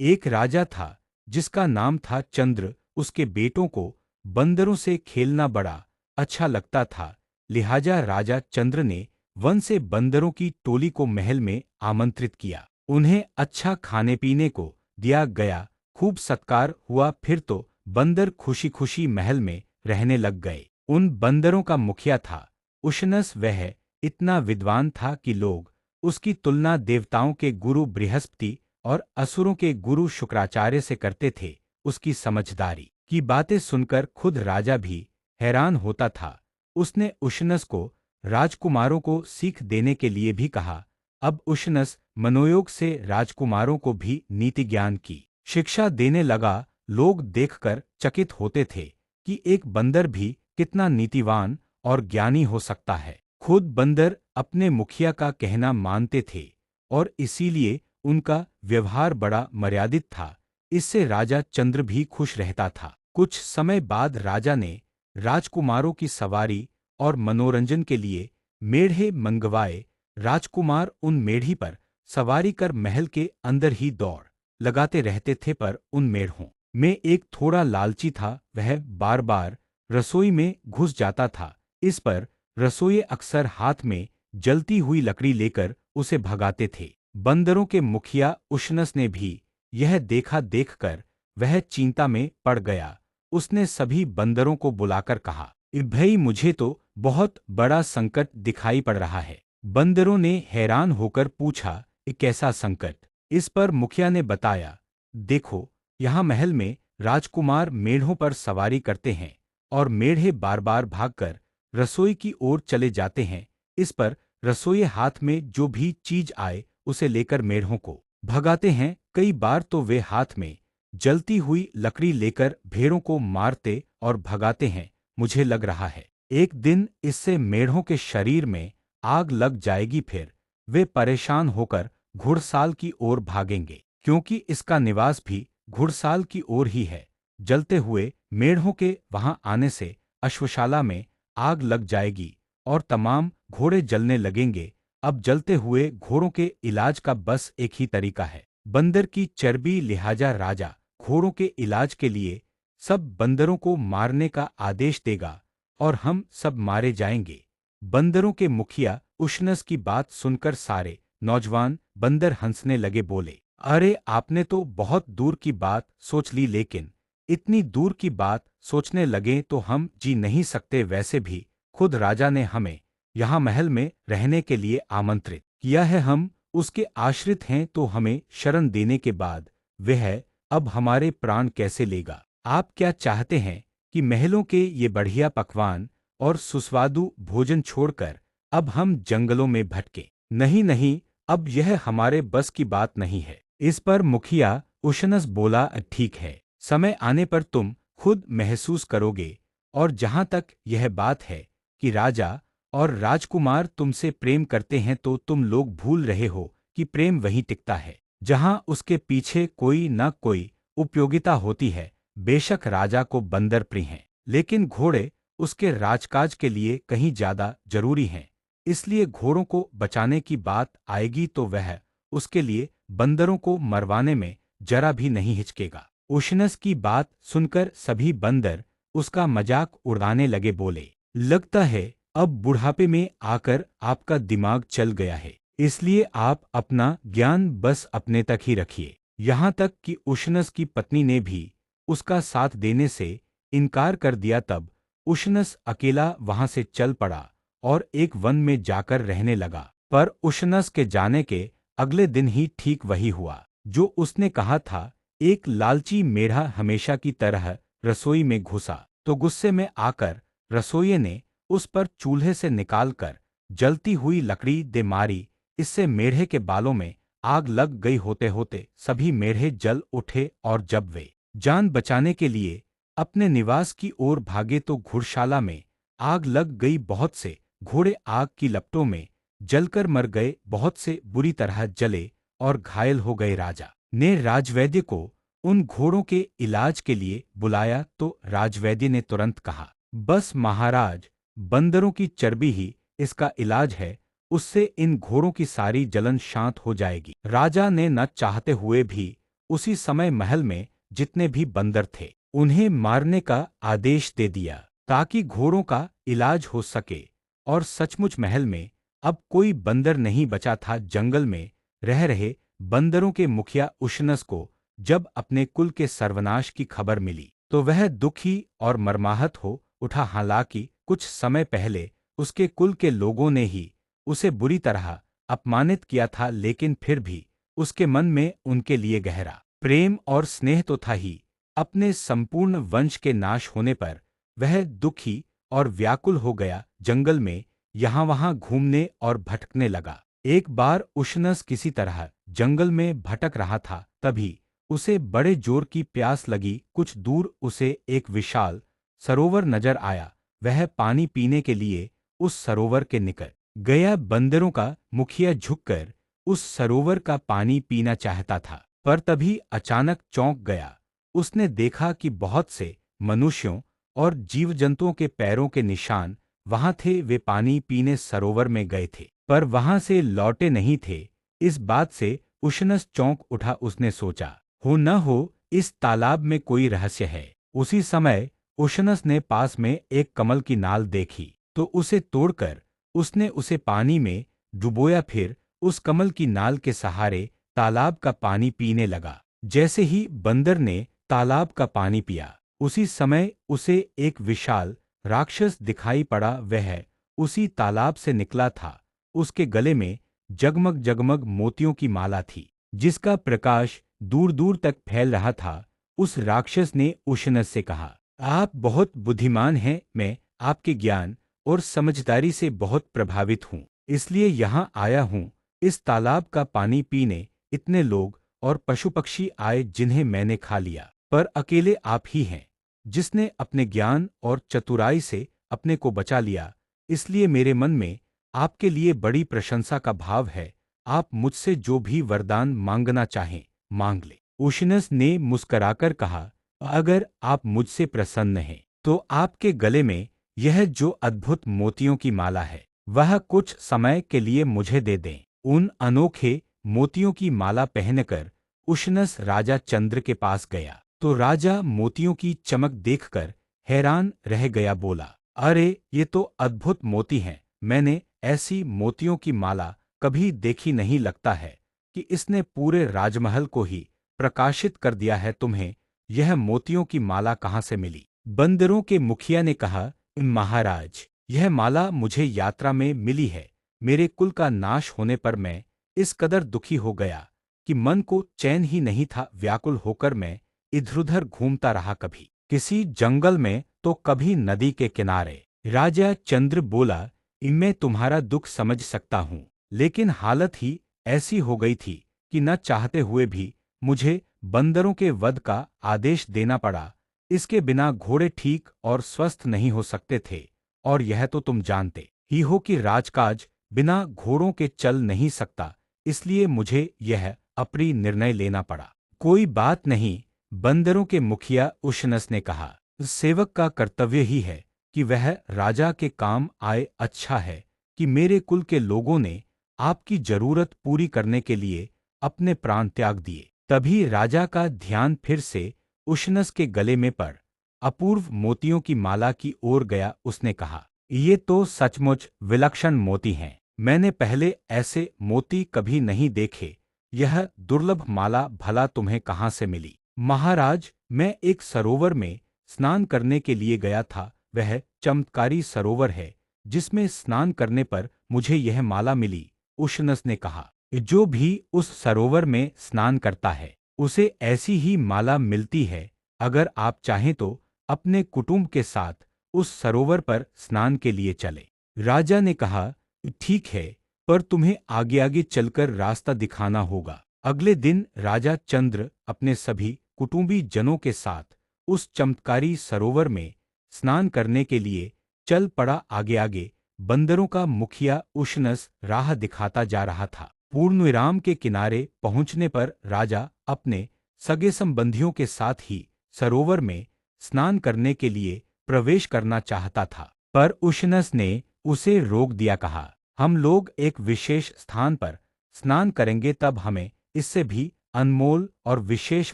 एक राजा था जिसका नाम था चंद्र। उसके बेटों को बंदरों से खेलना बड़ा अच्छा लगता था। लिहाजा राजा चंद्र ने वन से बंदरों की टोली को महल में आमंत्रित किया। उन्हें अच्छा खाने पीने को दिया गया, खूब सत्कार हुआ। फिर तो बंदर खुशी खुशी महल में रहने लग गए। उन बंदरों का मुखिया था उशनस। वह इतना विद्वान था कि लोग उसकी तुलना देवताओं के गुरु बृहस्पति और असुरों के गुरु शुक्राचार्य से करते थे। उसकी समझदारी की बातें सुनकर खुद राजा भी हैरान होता था। उसने उशनस को राजकुमारों को सीख देने के लिए भी कहा। अब उशनस मनोयोग से राजकुमारों को भी नीति ज्ञान की शिक्षा देने लगा। लोग देखकर चकित होते थे कि एक बंदर भी कितना नीतिवान और ज्ञानी हो सकता है। खुद बंदर अपने मुखिया का कहना मानते थे और इसीलिए उनका व्यवहार बड़ा मर्यादित था। इससे राजा चंद्र भी खुश रहता था। कुछ समय बाद राजा ने राजकुमारों की सवारी और मनोरंजन के लिए मेढ़े मंगवाए। राजकुमार उन मेढ़ी पर सवारी कर महल के अंदर ही दौड़ लगाते रहते थे, पर उन मेढ़ों में एक थोड़ा लालची था। वह बार बार रसोई में घुस जाता था। इस पर रसोइये अक्सर हाथ में जलती हुई लकड़ी लेकर उसे भगाते थे। बंदरों के मुखिया उशनस ने भी यह देखा। देखकर वह चिंता में पड़ गया। उसने सभी बंदरों को बुलाकर कहा, भाई मुझे तो बहुत बड़ा संकट दिखाई पड़ रहा है। बंदरों ने हैरान होकर पूछा, कैसा संकट? इस पर मुखिया ने बताया, देखो, यहाँ महल में राजकुमार मेढ़ों पर सवारी करते हैं और मेढ़े बार बार भागकर रसोई की ओर चले जाते हैं। इस पर रसोइये हाथ में जो भी चीज आए उसे लेकर मेढ़ों को भगाते हैं। कई बार तो वे हाथ में जलती हुई लकड़ी लेकर भेड़ों को मारते और भगाते हैं। मुझे लग रहा है एक दिन इससे मेढ़ों के शरीर में आग लग जाएगी। फिर वे परेशान होकर घुड़साल की ओर भागेंगे, क्योंकि इसका निवास भी घुड़साल की ओर ही है। जलते हुए मेढ़ों के वहां आने से अश्वशाला में आग लग जाएगी और तमाम घोड़े जलने लगेंगे। अब जलते हुए घोड़ों के इलाज का बस एक ही तरीका है, बंदर की चर्बी। लिहाजा राजा घोड़ों के इलाज के लिए सब बंदरों को मारने का आदेश देगा और हम सब मारे जाएंगे। बंदरों के मुखिया उशनस की बात सुनकर सारे नौजवान बंदर हंसने लगे। बोले, अरे आपने तो बहुत दूर की बात सोच ली, लेकिन इतनी दूर की बात सोचने लगे तो हम जी नहीं सकते। वैसे भी खुद राजा ने हमें यहाँ महल में रहने के लिए आमंत्रित किया है। हम उसके आश्रित हैं, तो हमें शरण देने के बाद वह अब हमारे प्राण कैसे लेगा? आप क्या चाहते हैं कि महलों के ये बढ़िया पकवान और सुस्वादु भोजन छोड़कर अब हम जंगलों में भटके? नहीं नहीं, अब यह हमारे बस की बात नहीं है। इस पर मुखिया उशनस बोला, ठीक है, समय आने पर तुम खुद महसूस करोगे। और जहां तक यह बात है कि राजा और राजकुमार तुमसे प्रेम करते हैं, तो तुम लोग भूल रहे हो कि प्रेम वहीं टिकता है जहां उसके पीछे कोई न कोई उपयोगिता होती है। बेशक राजा को बंदर प्रिय हैं, लेकिन घोड़े उसके राजकाज के लिए कहीं ज्यादा जरूरी हैं। इसलिए घोड़ों को बचाने की बात आएगी तो वह उसके लिए बंदरों को मरवाने में जरा भी नहीं हिचकेगा। उशनस की बात सुनकर सभी बंदर उसका मजाक उड़ाने लगे। बोले, लगता है अब बुढ़ापे में आकर आपका दिमाग चल गया है, इसलिए आप अपना ज्ञान बस अपने तक ही रखिए। यहाँ तक कि उशनस की पत्नी ने भी उसका साथ देने से इनकार कर दिया। तब उशनस अकेला वहां से चल पड़ा और एक वन में जाकर रहने लगा। पर उशनस के जाने के अगले दिन ही ठीक वही हुआ जो उसने कहा था। एक लालची मेढ़ा हमेशा की तरह रसोई में घुसा तो गुस्से में आकर रसोइये ने उस पर चूल्हे से निकालकर जलती हुई लकड़ी दे मारी। इससे मेढ़े के बालों में आग लग गई। होते होते सभी मेढ़े जल उठे और जब वे जान बचाने के लिए अपने निवास की ओर भागे तो घुड़शाला में आग लग गई। बहुत से घोड़े आग की लपटों में जलकर मर गए, बहुत से बुरी तरह जले और घायल हो गए। राजा ने राजवैद्य को उन घोड़ों के इलाज के लिए बुलाया तो राजवैद्य ने तुरंत कहा, बस महाराज, बंदरों की चर्बी ही इसका इलाज है, उससे इन घोड़ों की सारी जलन शांत हो जाएगी। राजा ने न चाहते हुए भी उसी समय महल में जितने भी बंदर थे उन्हें मारने का आदेश दे दिया ताकि घोड़ों का इलाज हो सके। और सचमुच महल में अब कोई बंदर नहीं बचा था। जंगल में रह रहे बंदरों के मुखिया उशनस को जब अपने कुल के सर्वनाश की खबर मिली तो वह दुखी और मर्माहत हो उठा। हालांकि कुछ समय पहले उसके कुल के लोगों ने ही उसे बुरी तरह अपमानित किया था, लेकिन फिर भी उसके मन में उनके लिए गहरा प्रेम और स्नेह तो था ही। अपने संपूर्ण वंश के नाश होने पर वह दुखी और व्याकुल हो गया। जंगल में यहाँ-वहाँ घूमने और भटकने लगा। एक बार उशनस किसी तरह जंगल में भटक रहा था, तभी उसे बड़े जोर की प्यास लगी। कुछ दूर उसे एक विशाल सरोवर नजर आया। वह पानी पीने के लिए उस सरोवर के निकट गया। बंदरों का मुखिया झुककर उस सरोवर का पानी पीना चाहता था, पर तभी अचानक चौंक गया। उसने देखा कि बहुत से मनुष्यों और जीव जंतुओं के पैरों के निशान वहां थे। वे पानी पीने सरोवर में गए थे, पर वहां से लौटे नहीं थे। इस बात से उशनस चौंक उठा। उसने सोचा, हो न हो इस तालाब में कोई रहस्य है। उसी समय उशनस ने पास में एक कमल की नाल देखी तो उसे तोड़कर उसने उसे पानी में डुबोया। फिर उस कमल की नाल के सहारे तालाब का पानी पीने लगा। जैसे ही बंदर ने तालाब का पानी पिया, उसी समय उसे एक विशाल राक्षस दिखाई पड़ा। वह उसी तालाब से निकला था। उसके गले में जगमग जगमग मोतियों की माला थी, जिसका प्रकाश दूर दूर तक फैल रहा था। उस राक्षस ने उशनस से कहा, आप बहुत बुद्धिमान हैं। मैं आपके ज्ञान और समझदारी से बहुत प्रभावित हूँ, इसलिए यहाँ आया हूँ इस तालाब का पानी पीने। इतने लोग और पशु पक्षी आए जिन्हें मैंने खा लिया, पर अकेले आप ही हैं जिसने अपने ज्ञान और चतुराई से अपने को बचा लिया। इसलिए मेरे मन में आपके लिए बड़ी प्रशंसा का भाव है। आप मुझसे जो भी वरदान मांगना चाहें मांग ले। उशनस ने मुस्कराकर कहा, अगर आप मुझसे प्रसन्न हैं तो आपके गले में यह जो अद्भुत मोतियों की माला है वह कुछ समय के लिए मुझे दे दें। उन अनोखे मोतियों की माला पहनकर उशनस राजा चंद्र के पास गया तो राजा मोतियों की चमक देखकर हैरान रह गया। बोला, अरे ये तो अद्भुत मोती हैं। मैंने ऐसी मोतियों की माला कभी देखी नहीं। लगता है कि इसने पूरे राजमहल को ही प्रकाशित कर दिया है। तुम्हें यह मोतियों की माला कहाँ से मिली? बंदरों के मुखिया ने कहा, महाराज, यह माला मुझे यात्रा में मिली है। मेरे कुल का नाश होने पर मैं इस कदर दुखी हो गया कि मन को चैन ही नहीं था। व्याकुल होकर मैं इधर-उधर घूमता रहा, कभी किसी जंगल में तो कभी नदी के किनारे। राजा चंद्र बोला, मैं तुम्हारा दुख समझ सकता हूँ, लेकिन हालत ही ऐसी हो गई थी कि न चाहते हुए भी मुझे बंदरों के वध का आदेश देना पड़ा। इसके बिना घोड़े ठीक और स्वस्थ नहीं हो सकते थे, और यह तो तुम जानते ही हो कि राजकाज बिना घोड़ों के चल नहीं सकता। इसलिए मुझे यह अप्रिय निर्णय लेना पड़ा। कोई बात नहीं, बंदरों के मुखिया उशनस ने कहा, सेवक का कर्तव्य ही है कि वह राजा के काम आए। अच्छा है कि मेरे कुल के लोगों ने आपकी जरूरत पूरी करने के लिए अपने प्राण त्याग दिए। तभी राजा का ध्यान फिर से उशनस के गले में पड़ अपूर्व मोतियों की माला की ओर गया। उसने कहा, ये तो सचमुच विलक्षण मोती हैं। मैंने पहले ऐसे मोती कभी नहीं देखे। यह दुर्लभ माला भला तुम्हें कहाँ से मिली? महाराज, मैं एक सरोवर में स्नान करने के लिए गया था। वह चमत्कारी सरोवर है जिसमें स्नान करने पर मुझे यह माला मिली। उशनस ने कहा, जो भी उस सरोवर में स्नान करता है उसे ऐसी ही माला मिलती है। अगर आप चाहें तो अपने कुटुंब के साथ उस सरोवर पर स्नान के लिए चले। राजा ने कहा, ठीक है, पर तुम्हें आगे आगे चलकर रास्ता दिखाना होगा। अगले दिन राजा चंद्र अपने सभी कुटुंबी जनों के साथ उस चमत्कारी सरोवर में स्नान करने के लिए चल पड़ा। आगे आगे बंदरों का मुखिया उशनस राह दिखाता जा रहा था। पूर्णविराम के किनारे पहुंचने पर राजा अपने सगे संबंधियों के साथ ही सरोवर में स्नान करने के लिए प्रवेश करना चाहता था, पर उशनस ने उसे रोक दिया। कहा, हम लोग एक विशेष स्थान पर स्नान करेंगे, तब हमें इससे भी अनमोल और विशेष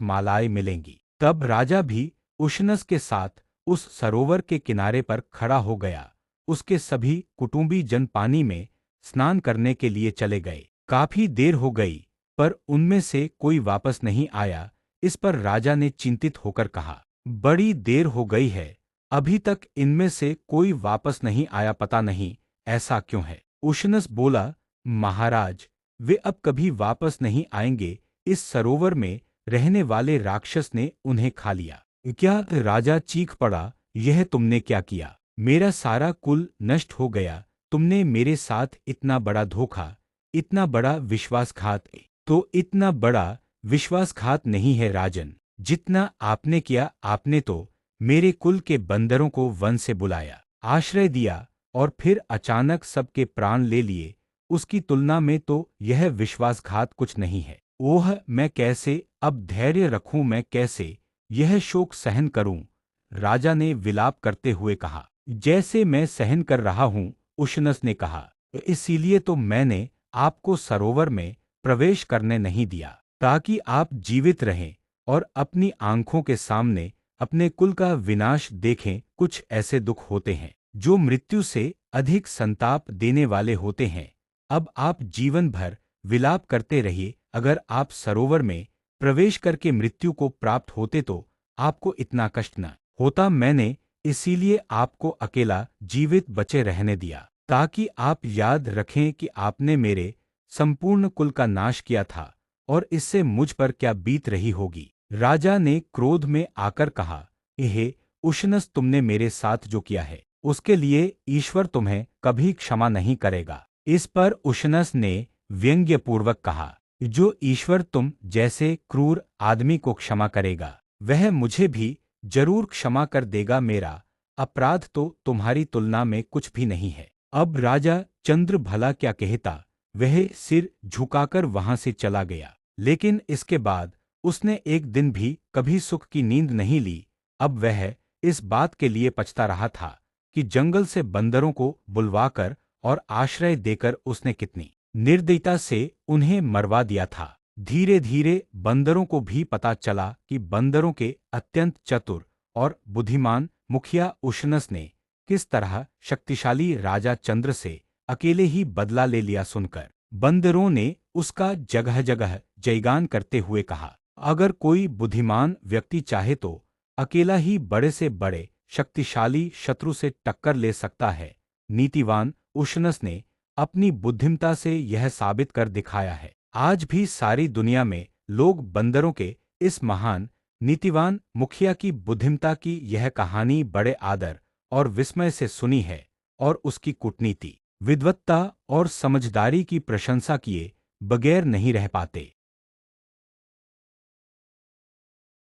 मालाएं मिलेंगी। तब राजा भी उशनस के साथ उस सरोवर के किनारे पर खड़ा हो गया। उसके सभी कुटुंबी जन पानी में स्नान करने के लिए चले गए। काफी देर हो गई, पर उनमें से कोई वापस नहीं आया। इस पर राजा ने चिंतित होकर कहा, बड़ी देर हो गई है, अभी तक इनमें से कोई वापस नहीं आया, पता नहीं ऐसा क्यों है। उशनस बोला, महाराज, वे अब कभी वापस नहीं आएंगे। इस सरोवर में रहने वाले राक्षस ने उन्हें खा लिया। क्या? राजा चीख पड़ा, यह तुमने क्या किया? मेरा सारा कुल नष्ट हो गया। तुमने मेरे साथ इतना बड़ा धोखा, इतना बड़ा विश्वासघात। तो इतना बड़ा विश्वासघात नहीं है राजन, जितना आपने किया। आपने तो मेरे कुल के बंदरों को वन से बुलाया, आश्रय दिया और फिर अचानक सबके प्राण ले लिए। उसकी तुलना में तो यह विश्वासघात कुछ नहीं है। ओह, मैं कैसे अब धैर्य रखूं, मैं कैसे यह शोक सहन करूं? राजा ने विलाप करते हुए कहा। जैसे मैं सहन कर रहा हूं, उशनस ने कहा, इसीलिए तो मैंने आपको सरोवर में प्रवेश करने नहीं दिया, ताकि आप जीवित रहें और अपनी आंखों के सामने अपने कुल का विनाश देखें। कुछ ऐसे दुख होते हैं जो मृत्यु से अधिक संताप देने वाले होते हैं। अब आप जीवन भर विलाप करते रहिए। अगर आप सरोवर में प्रवेश करके मृत्यु को प्राप्त होते तो आपको इतना कष्ट न होता। मैंने इसीलिए आपको अकेला जीवित बचे रहने दिया, ताकि आप याद रखें कि आपने मेरे संपूर्ण कुल का नाश किया था और इससे मुझ पर क्या बीत रही होगी। राजा ने क्रोध में आकर कहा, हे उशनस, तुमने मेरे साथ जो किया है उसके लिए ईश्वर तुम्हें कभी क्षमा नहीं करेगा। इस पर उशनस ने व्यंग्यपूर्वक कहा, जो ईश्वर तुम जैसे क्रूर आदमी को क्षमा करेगा, वह मुझे भी जरूर क्षमा कर देगा। मेरा अपराध तो तुम्हारी तुलना में कुछ भी नहीं है। अब राजा चंद्र भला क्या कहता, वह सिर झुकाकर वहां से चला गया। लेकिन इसके बाद उसने एक दिन भी कभी सुख की नींद नहीं ली। अब वह इस बात के लिए पछता रहा था कि जंगल से बंदरों को बुलवाकर और आश्रय देकर उसने कितनी निर्दयता से उन्हें मरवा दिया था। धीरे धीरे बंदरों को भी पता चला कि बंदरों के अत्यंत चतुर और बुद्धिमान मुखिया उशनस ने किस तरह शक्तिशाली राजा चंद्र से अकेले ही बदला ले लिया। सुनकर बंदरों ने उसका जगह जगह जयगान करते हुए कहा, अगर कोई बुद्धिमान व्यक्ति चाहे तो अकेला ही बड़े से बड़े शक्तिशाली शत्रु से टक्कर ले सकता है। नीतिवान उशनस ने अपनी बुद्धिमता से यह साबित कर दिखाया है। आज भी सारी दुनिया में लोग बंदरों के इस महान नीतिवान मुखिया की बुद्धिमता की यह कहानी बड़े आदर और विस्मय से सुनी है और उसकी कूटनीति, विद्वत्ता और समझदारी की प्रशंसा किए बगैर नहीं रह पाते।